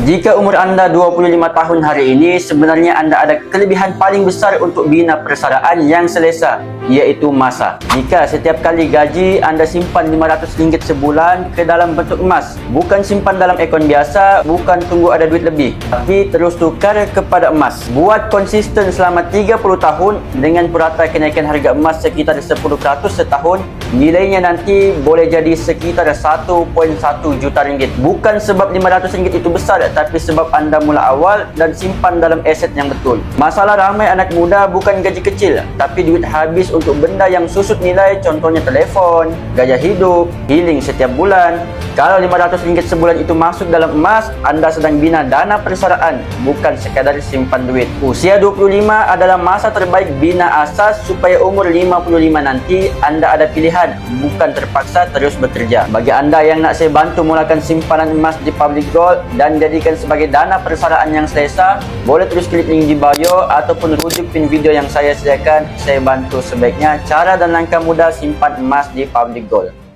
Jika umur anda 25 tahun hari ini, sebenarnya anda ada kelebihan paling besar untuk bina persaraan yang selesa, iaitu masa. Jika setiap kali gaji anda simpan RM500 sebulan ke dalam bentuk emas, bukan simpan dalam akaun biasa, bukan tunggu ada duit lebih, tapi terus tukar kepada emas. Buat konsisten selama 30 tahun dengan purata kenaikan harga emas sekitar 10% setahun, nilainya nanti boleh jadi sekitar 1.1 juta ringgit. Bukan sebab RM500 itu besar, tapi sebab anda mula awal dan simpan dalam aset yang betul. Masalah ramai anak muda bukan gaji kecil, tapi duit habis untuk benda yang susut nilai, contohnya telefon, gaya hidup, healing setiap bulan. Kalau RM500 sebulan itu masuk dalam emas, anda sedang bina dana persaraan, bukan sekadar simpan duit. Usia 25 adalah masa terbaik bina asas supaya umur 55 nanti anda ada pilihan, bukan terpaksa terus bekerja. Bagi anda yang nak saya bantu mulakan simpanan emas di Public Gold dan jadikan sebagai dana persaraan yang selesa, boleh terus klik link di bio ataupun rujuk pin video yang saya sediakan. Saya bantu sebaiknya cara dan langkah mudah simpan emas di Public Gold.